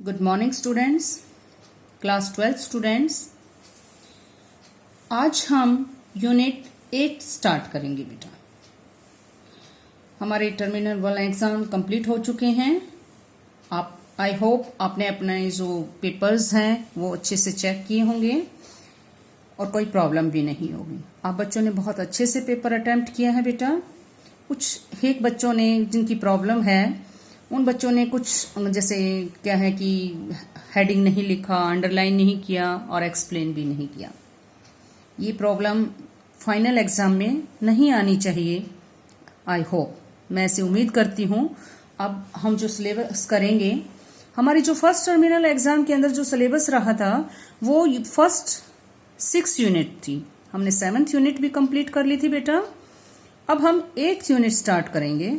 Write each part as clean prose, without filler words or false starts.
Good morning students, class 12 students. आज हम unit 8 start करेंगे बेटा। हमारे टर्मिनल 1 एग्जाम कंप्लीट हो चुके हैं। आप आई होप आपने अपने जो पेपर्स हैं वो अच्छे से चेक किए होंगे और कोई प्रॉब्लम भी नहीं होगी। आप बच्चों ने बहुत अच्छे से पेपर अटेम्प्ट किया है बेटा। कुछ एक बच्चों ने जिनकी प्रॉब्लम है उन बच्चों ने कुछ जैसे क्या है कि हेडिंग नहीं लिखा, अंडरलाइन नहीं किया और एक्सप्लेन भी नहीं किया। ये प्रॉब्लम फाइनल एग्जाम में नहीं आनी चाहिए। आई होप, मैं ऐसे उम्मीद करती हूँ। अब हम जो सिलेबस करेंगे, हमारी जो फर्स्ट टर्मिनल एग्जाम के अंदर जो सिलेबस रहा था वो फर्स्ट 6 यूनिट थी। हमने 7th यूनिट भी कंप्लीट कर ली थी बेटा। अब हम 8th यूनिट स्टार्ट करेंगे।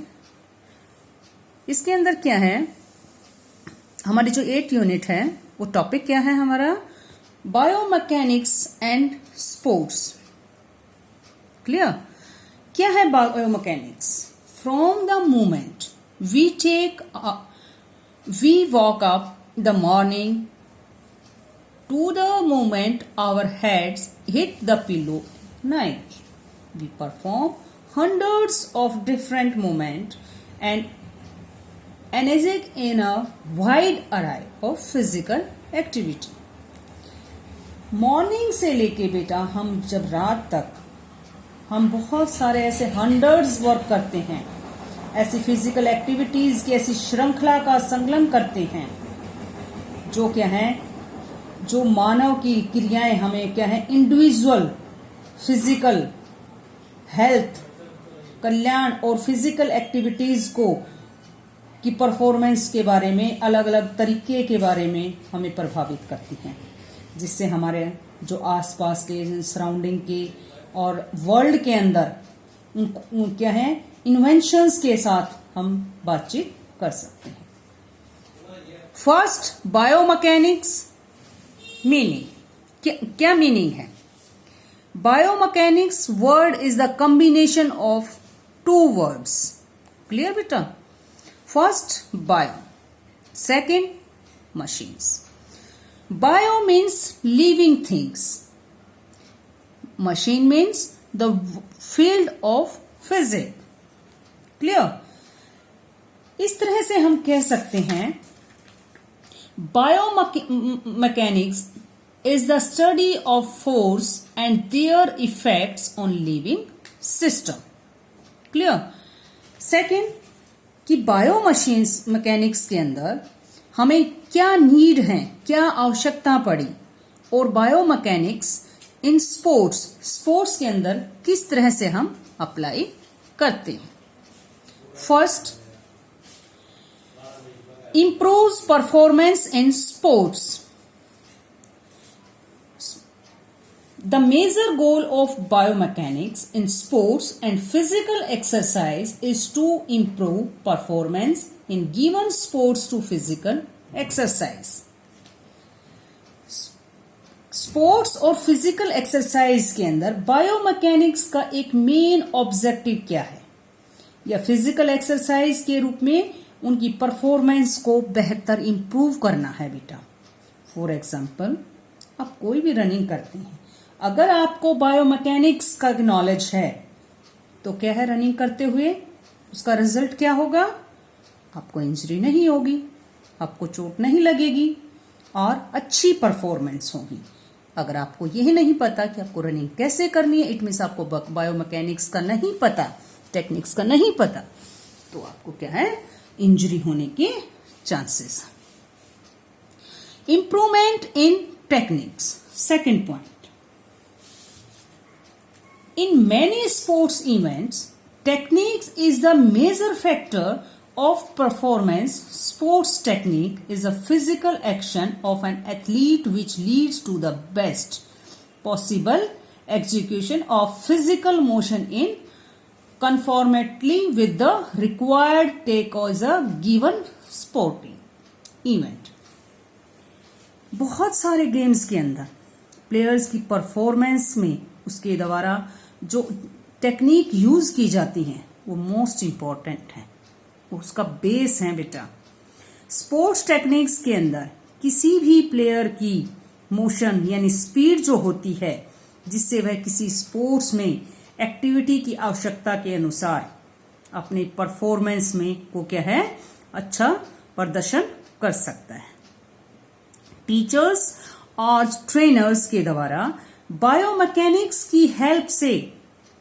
इसके अंदर क्या है, हमारी जो 8 यूनिट है वो टॉपिक क्या है हमारा, बायोमैकेनिक्स एंड स्पोर्ट्स। क्लियर? क्या है biomechanics? From the moment we wake up the morning to the moment our heads hit the pillow night, we perform hundreds of different movements and engage in a wide array of physical activity. Morning से लेके बेटा हम जब रात तक हम बहुत सारे ऐसे हंड्रेड्स वर्क करते हैं, ऐसी फिजिकल एक्टिविटीज की ऐसी श्रृंखला का संकलन करते हैं जो क्या है, जो मानव की क्रियाएं हमें क्या है, इंडिविजुअल फिजिकल हेल्थ, कल्याण और फिजिकल एक्टिविटीज को की परफॉर्मेंस के बारे में, अलग अलग तरीके के बारे में हमें प्रभावित करती हैं, जिससे हमारे जो आसपास के सराउंडिंग के और वर्ल्ड के अंदर क्या है, इन्वेंशंस के साथ हम बातचीत कर सकते हैं। First, biomechanics meaning. क्या मीनिंग है? Biomechanics word is the combination of 2 words. Clear beta? First, bio. Second, machines. Bio means living things. Machine means the field of physics. Clear? इस तरह से हम कह सकते हैं biomechanics is the study of force and their effects on living system. Clear? Second, कि bio machines mechanics के अंदर हमें क्या नीड है, क्या आवश्यकता पड़ी, और बायो मैकेनिक्स इन स्पोर्ट्स के अंदर किस तरह से हम अप्लाई करते हैं। First, improves performance in sports. The major goal of biomechanics in sports and physical exercise is to improve performance in given sports to physical exercise. Sports और physical exercise के अंदर बायोमैकेनिक्स का एक मेन ऑब्जेक्टिव क्या है, या physical exercise के रूप में उनकी परफॉर्मेंस को बेहतर इंप्रूव करना है बेटा। फॉर एग्जाम्पल, आप कोई भी रनिंग करते हैं, अगर आपको बायोमैकेनिक्स का नॉलेज है तो क्या है, रनिंग करते हुए उसका रिजल्ट क्या होगा, आपको इंजरी नहीं होगी, आपको चोट नहीं लगेगी और अच्छी परफॉर्मेंस होगी। अगर आपको यही नहीं पता कि आपको रनिंग कैसे करनी है, इट मीन्स आपको बायोमैकेनिक्स का नहीं पता, टेक्निक्स का नहीं पता, तो आपको क्या है, इंजरी होने के chances. Improvement in techniques, second point. In many sports events, techniques is the major factor of performance. Sports technique is a physical action of an athlete which leads to the best possible execution of physical motion in conformity with the required take as a given sporting event. बहुत सारे games के अंदर players की performance में उसके द्वारा जो technique use की जाती है वो मोस्ट इंपॉर्टेंट है, उसका बेस है बेटा। स्पोर्ट्स टेक्निक्स के अंदर किसी भी प्लेयर की मोशन यानी स्पीड जो होती है, जिससे वह किसी स्पोर्ट्स में एक्टिविटी की आवश्यकता के अनुसार अपने परफॉर्मेंस में को क्या है, अच्छा प्रदर्शन कर सकता है। टीचर्स और ट्रेनर्स के द्वारा बायोमैकेनिक्स की हेल्प से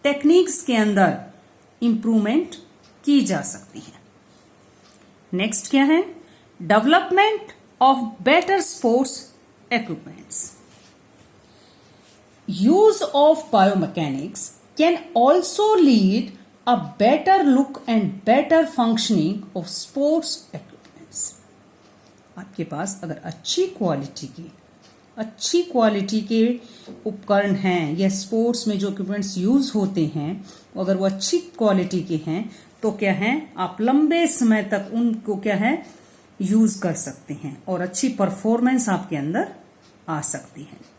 टेक्निक्स के अंदर इंप्रूवमेंट की जा सकती है। नेक्स्ट क्या है, development of better sports equipments. Use of biomechanics can also lead a better look and better functioning of sports equipments। आपके पास अगर अच्छी क्वालिटी के उपकरण हैं या स्पोर्ट्स में जो इक्विपमेंट्स यूज होते हैं, अगर वो अच्छी क्वालिटी के हैं तो क्या है, आप लंबे समय तक उनको क्या है यूज कर सकते हैं और अच्छी परफॉर्मेंस आपके अंदर आ सकती है।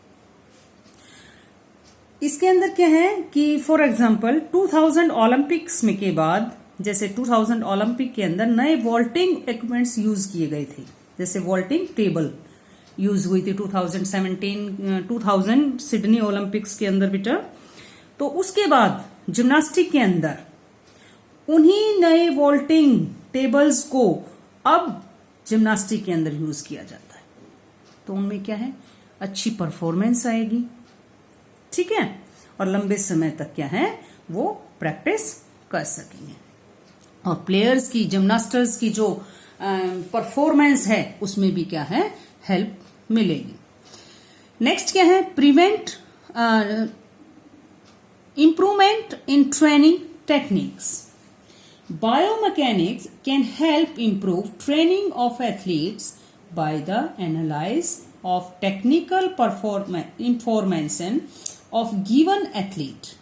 इसके अंदर क्या है कि फॉर एग्जांपल 2000 ओलंपिक्स में के बाद, जैसे 2000 ओलंपिक के अंदर नए वॉल्टिंग इक्विपमेंट्स यूज किए गए थे, जैसे वॉल्टिंग टेबल यूज हुई थी 2000 सिडनी ओलंपिक्स के अंदर बेटा। तो उसके बाद जिम्नास्टिक के अंदर उन्हीं नए वॉल्टिंग टेबल्स को अब जिम्नास्टिक के अंदर यूज किया जाता है। तो उनमें क्या है, अच्छी परफॉर्मेंस आएगी, ठीक है, और लंबे समय तक क्या है वो प्रैक्टिस कर सकेंगे और प्लेयर्स की, जिम्नास्टर्स की जो परफॉर्मेंस है उसमें भी क्या है हेल्प मिलेगी। नेक्स्ट क्या है, prevent improvement in training techniques. Biomechanics can help improve training of athletes by the analysis of technical information of given athlete.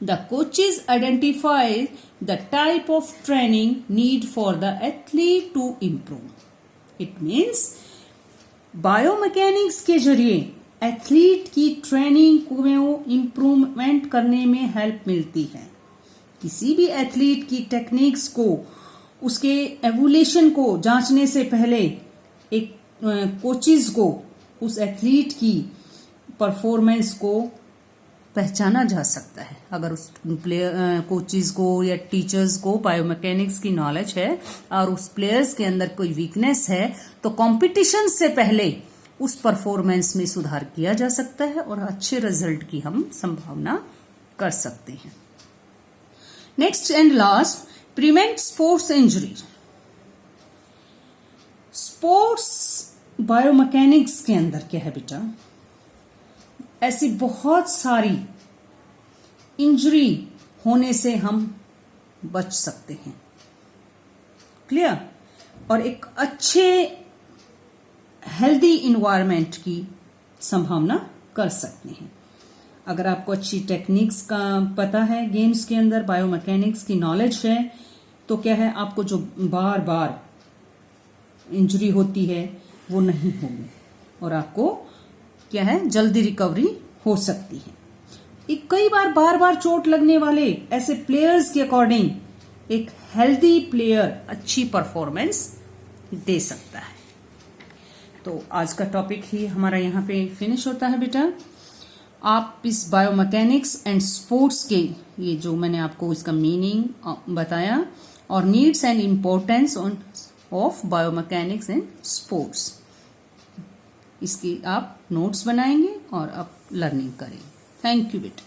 The coaches identify the type of training need for the athlete to improve. It means biomechanics के जरिए athlete की training को improvement करने में help मिलती है। किसी भी एथलीट की टेक्निक्स को, उसके एवोल्यूशन को जांचने से पहले एक कोचेस को उस एथलीट की परफॉर्मेंस को पहचाना जा सकता है। अगर उस प्लेयर कोचेस को या टीचर्स को बायोमैकेनिक्स की नॉलेज है और उस प्लेयर्स के अंदर कोई वीकनेस है तो कंपटीशन से पहले उस परफॉर्मेंस में सुधार किया जा सकता है और अच्छे रिजल्ट की हम संभावना कर सकते हैं। Next and last, prevent sports injury. Sports biomechanics के अंदर क्या है बेटा, ऐसी बहुत सारी इंजरी होने से हम बच सकते हैं, क्लियर, और एक अच्छे हेल्दी इन्वायरमेंट की संभावना कर सकते हैं। अगर आपको अच्छी टेक्निक्स का पता है, गेम्स के अंदर बायोमैकेनिक्स की नॉलेज है, तो क्या है आपको जो बार बार इंजरी होती है वो नहीं होगी और आपको क्या है जल्दी रिकवरी हो सकती है। कई बार बार चोट लगने वाले ऐसे प्लेयर्स के अकॉर्डिंग एक हेल्दी प्लेयर अच्छी परफॉर्मेंस दे सकता है। तो आज का टॉपिक ही हमारा यहाँ पे फिनिश होता है बेटा। आप इस बायोमैकेनिक्स एंड स्पोर्ट्स के ये जो मैंने आपको इसका मीनिंग बताया और needs and importance of biomechanics and sports, इसकी आप नोट्स बनाएंगे और आप लर्निंग करेंगे। थैंक यू बेटा।